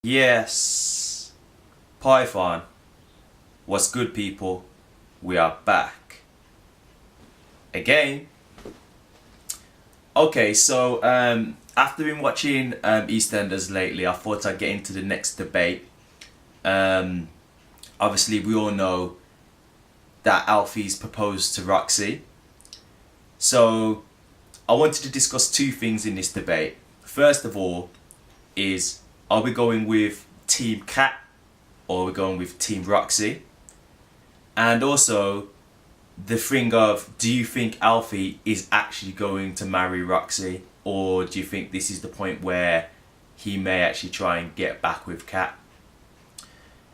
Yes, Python. What's good, people? We are back again. Okay, so after been watching Eastenders lately, I thought I'd get into the next debate. Um, Obviously, we all know that Alfie's proposed to Roxy. So I wanted to discuss two things in this debate. First of all, is are we going with Team Cat or are we going with Team Roxy? And also the thing of, do you think Alfie is actually going to marry Roxy, or do you think this is the point where he may actually try and get back with Kat?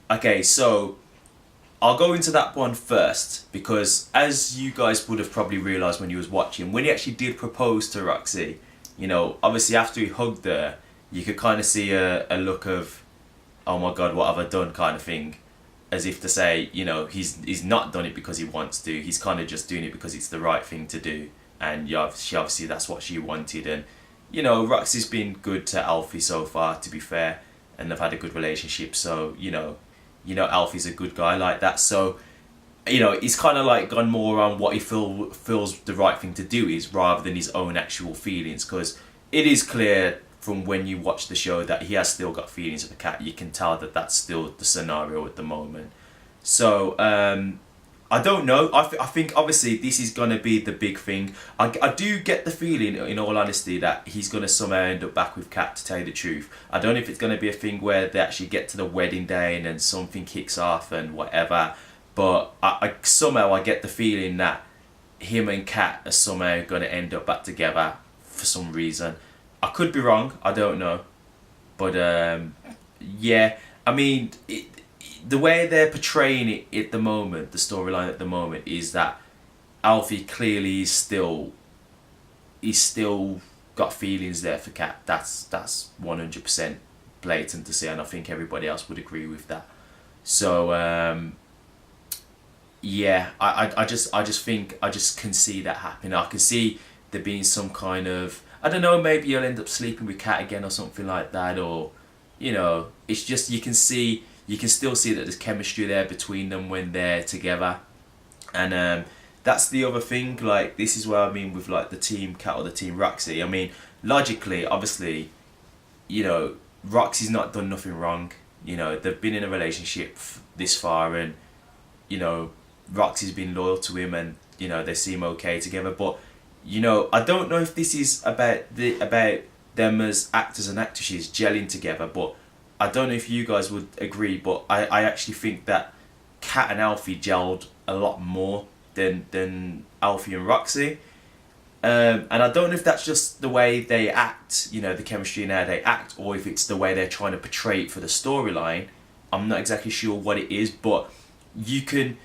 Okay, so I'll go into that one first, because as you guys would have probably realised when you was watching, when he actually did propose to Roxy, obviously after he hugged her, you could kind of see a look of, oh my god, what have I done, kind of thing, as if to say, he's not done it because he wants to. He's kind of just doing it because it's the right thing to do, and she obviously that's what she wanted. And Roxy's been good to Alfie so far, to be fair, and they've had a good relationship. So Alfie's a good guy like that. So he's kind of like gone more on what he feels the right thing to do is, rather than his own actual feelings, because it is clear from when you watch the show that he has still got feelings for the cat. You can tell that that's still the scenario at the moment. So I don't know. I think obviously this is going to be the big thing. I do get the feeling, in all honesty, that he's going to somehow end up back with Kat, to tell you the truth. I don't know if it's going to be a thing where they actually get to the wedding day and then something kicks off and whatever. But I somehow I get the feeling that him and Kat are somehow going to end up back together for some reason. I could be wrong, I don't know. But yeah, I mean, the way they're portraying it at the moment, the storyline at the moment, is that Alfie clearly is he's still got feelings there for Kat. That's 100% blatant to see, and I think everybody else would agree with that. So yeah, I just think I just can see that happening. I can see there being some kind of, I don't know, maybe you'll end up sleeping with Kat again or something like that, or it's just you can still see that there's chemistry there between them when they're together. And that's the other thing, like, this is what I mean with like the Team Cat or the Team Roxy. I mean, logically, obviously, Roxy's not done nothing wrong. They've been in a relationship this far, and Roxy's been loyal to him, and they seem okay together. But I don't know if this is about them as actors and actresses gelling together, but I don't know if you guys would agree, but I actually think that Kat and Alfie gelled a lot more than Alfie and Roxy. And I don't know if that's just the way they act, the chemistry and how they act, or if it's the way they're trying to portray it for the storyline. I'm not exactly sure what it is, but you can...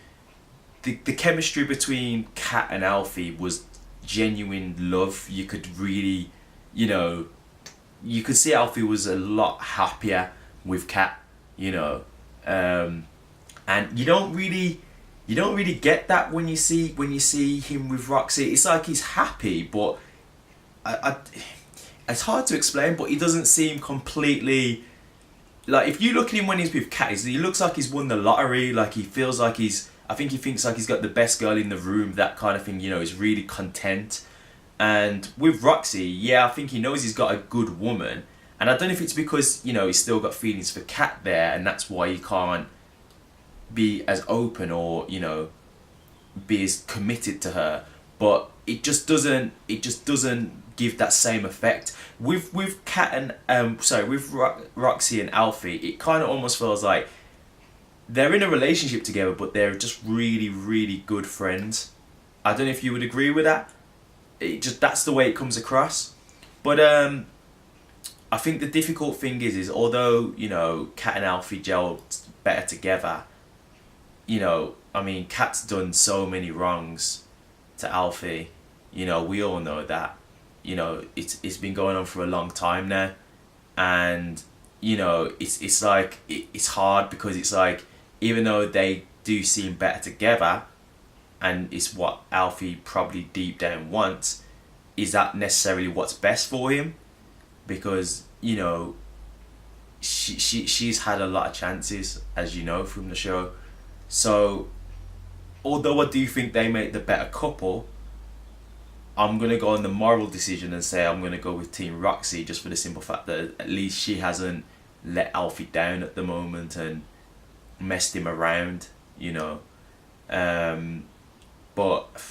The chemistry between Kat and Alfie was genuine love. You could really, you could see Alfie was a lot happier with Kat, and you don't really get that when you see him with Roxy. It's like he's happy, but it's hard to explain. But he doesn't seem completely, like, if you look at him when he's with Kat, he looks like he's won the lottery. Like, he feels like I think he thinks like he's got the best girl in the room, that kind of thing. He's really content. And with Roxy, yeah, I think he knows he's got a good woman. And I don't know if it's because, he's still got feelings for Kat there, and that's why he can't be as open or, be as committed to her. But it just doesn't give that same effect. With Kat and with Roxy and Alfie, it kind of almost feels like they're in a relationship together, but they're just really, really good friends. I don't know if you would agree with that. That's the way it comes across. But I think the difficult thing is although Kat and Alfie gelled better together, I mean, Kat's done so many wrongs to Alfie. We all know that. It's been going on for a long time now, and it's like it's hard, because it's like, even though they do seem better together, and it's what Alfie probably deep down wants, is that necessarily what's best for him? Because she's had a lot of chances, as you know from the show. So although I do think they make the better couple, I'm gonna go on the moral decision and say I'm gonna go with Team Roxy, just for the simple fact that at least she hasn't let Alfie down at the moment and messed him around, you know. But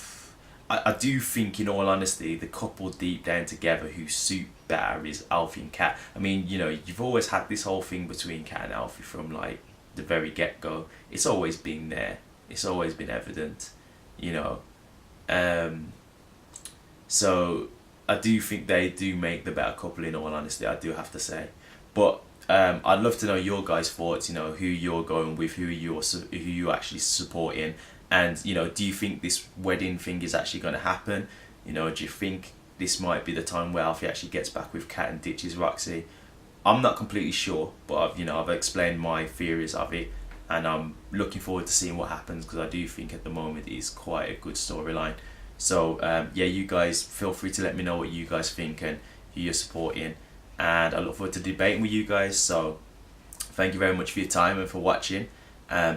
I do think, in all honesty, the couple deep down together who suit better is Alfie and Kat. I mean, you know, you've always had this whole thing between Kat and Alfie from like the very get go. It's always been there. It's always been evident, you know. So I do think they do make the better couple, in all honesty, I do have to say. But I'd love to know your guys' thoughts, you know, who you're going with, who you actually supporting. And, you know, do you think this wedding thing is actually going to happen? You know, do you think this might be the time where Alfie actually gets back with Kat and ditches Roxy? I'm not completely sure, but I've explained my theories of it, and I'm looking forward to seeing what happens, because I do think at the moment it is quite a good storyline. So yeah, you guys feel free to let me know what you guys think and who you're supporting, and I look forward to debating with you guys. So thank you very much for your time and for watching.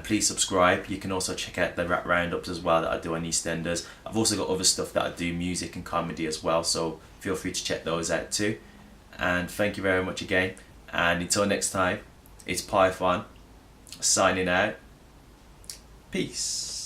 Please subscribe. You can also check out the rap roundups as well that I do on Eastenders. I've also got other stuff that I do, music and comedy as well, so feel free to check those out too. And thank you very much again, and until next time, it's Python signing out. Peace.